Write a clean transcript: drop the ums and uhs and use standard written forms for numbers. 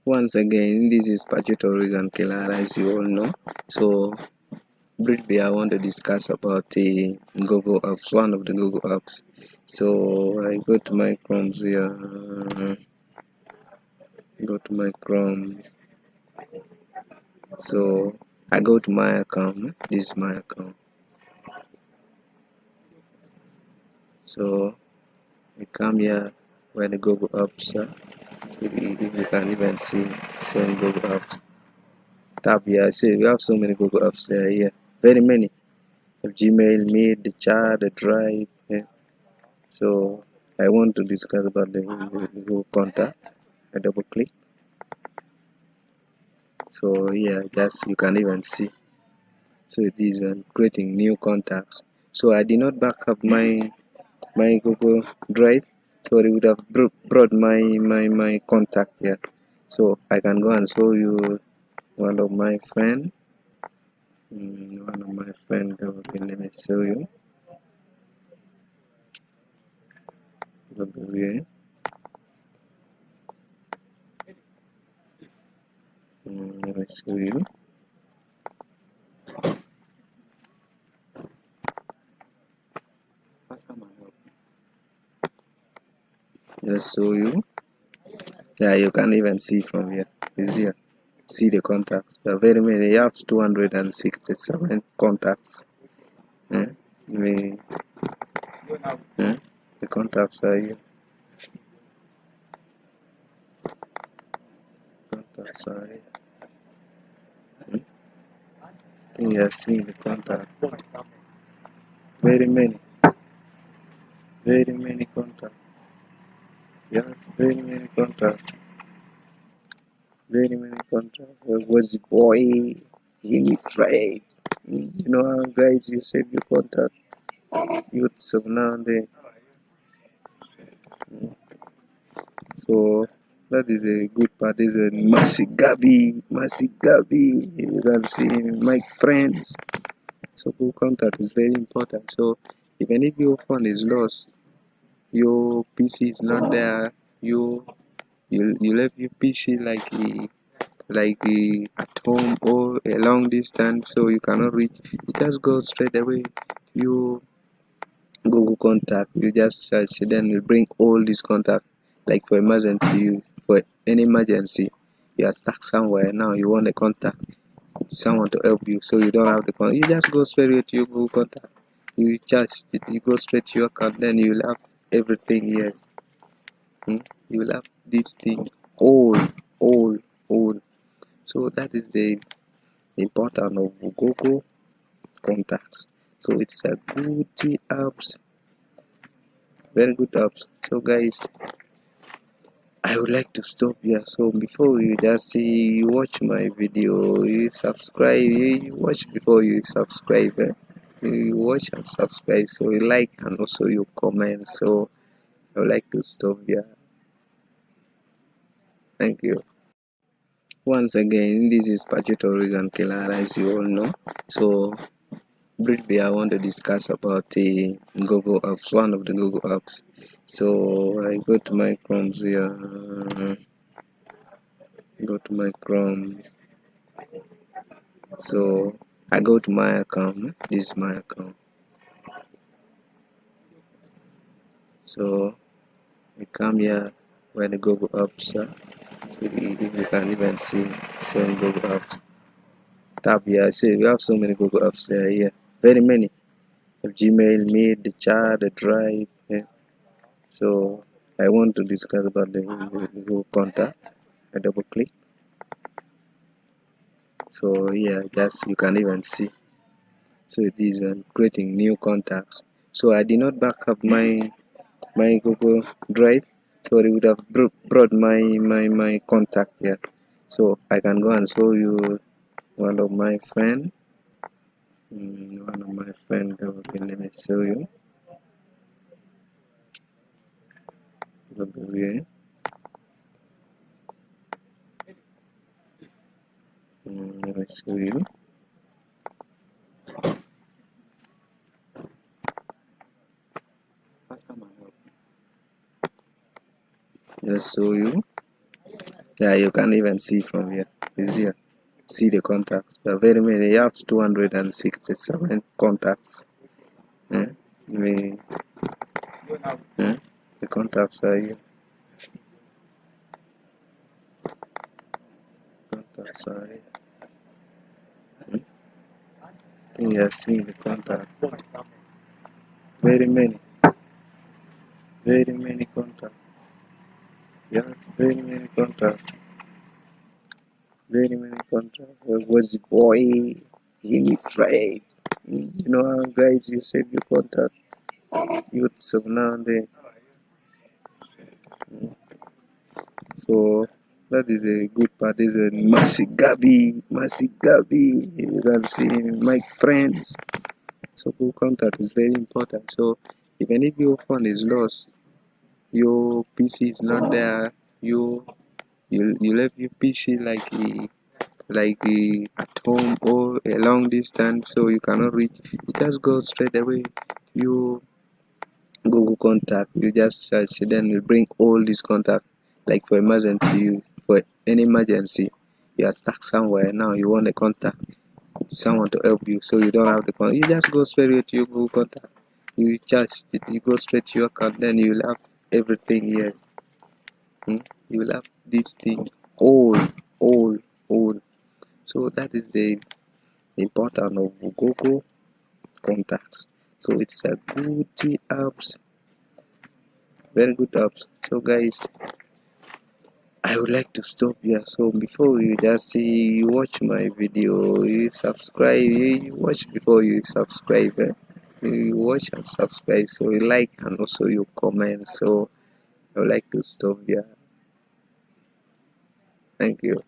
Once again, this is Pachuto Oregon Killer, as you all know. So, briefly, I want to discuss about the Google Apps, one of the Google Apps. So, I go to my Chrome here, go to my Chrome. So, I go to my account. This is my account. So, we come here where the Google Apps are. If you can even see some Google Apps. Tab here, see, we have so many Google Apps there, here. Very many. Gmail, Meet, the chat, the Drive. Yeah. So I want to discuss about the Google Contact. I double click. So here, just you can even see. So it is creating new contacts. So I did not back up my Google Drive, so it would have brought my contact here. So I can go and show you one of my friend. One of my friend. Okay, let me show you. Here. Let me show you. Just show you. Yeah, you can even see from here. It's here. See the contacts. There are very many. You have 267 contacts. Hmm? The, the contacts are here. Contacts are here. I think you are seeing the contact. Very many. Very many contacts. Yes, very many contacts. Very many contacts. There was boy, really afraid. You know how guys you save your contact. Youths of nowadays. So that is a good part. Is a Massive Gabi. You can see my friends. So good contact is very important. So even if your phone is lost, your PC is not there, you left your PC at home or a long distance, so you cannot reach. You just go straight away. You Google contact. You just search, then you bring all these contacts. Like for emergency, for any emergency, you are stuck somewhere. Now you want to contact someone to help you, so you don't have the contact. You just go straight to your Google contact. You go straight to your account. Then you will have everything here. You will have this thing all, all, all. So that is the importance of Google contacts. So it's a good apps, very good apps. So guys, I would like to stop here. So before you just see, you watch my video, you subscribe, you watch before you subscribe. You watch and subscribe. So you like and also you comment. So I would like to stop here. Thank you. Once again, this is Pachuto Oregon Killer, as you all know. So briefly, I want to discuss about the Google Apps, one of the Google Apps. So I go to my Chrome here. Go to my Chrome. So I go to my account. This is my account. So we come here where the Google Apps are. So if you can even see some Google Apps. Tab here. See, we have so many Google Apps there. Here, very many. Gmail, Meet, the chat, the Drive. Yeah. So I want to discuss about the Google Contact. I double click. So here, just you can even see. So it is creating new contacts. So I did not back up my Google Drive, so it would have brought my contact here. So I can go and show you one of my friend. One of my friend. Okay, let me show you. Here. Let me show you. Just show you. Yeah, you can even see from here. It's here. See the contacts. There are very many. You have 267 contacts. Hmm? The, hmm? The contacts are here. Contacts are here. I think you are seeing the contact. Very many. Very many contacts. Yes, very many contacts. Very many contacts. There was boy. Really afraid. You know how guys you save your contact. Youths of nowadays. So that is a good part. This is a Massive Gabi. You can see my friends. So good contact is very important. So even if your phone is lost, your PC is not there, you left your PC at home or a long distance, so you cannot reach. You just go straight away. You Google contact. You just search, then you bring all these contacts. Like for emergency, for any emergency, you are stuck somewhere now. You want a contact, someone to help you, so you don't have the contact. You just go straight to your Google contact. You just you go straight to your account, then you will have everything here. You will have this thing all, all, all. So that is the importance of Google contacts. So it's a good apps, very good apps. So guys, I would like to stop here. So before you just see, you watch my video, you subscribe, you watch before you subscribe. You watch and subscribe. So you like and also you comment. So I would like to stop here. Thank you.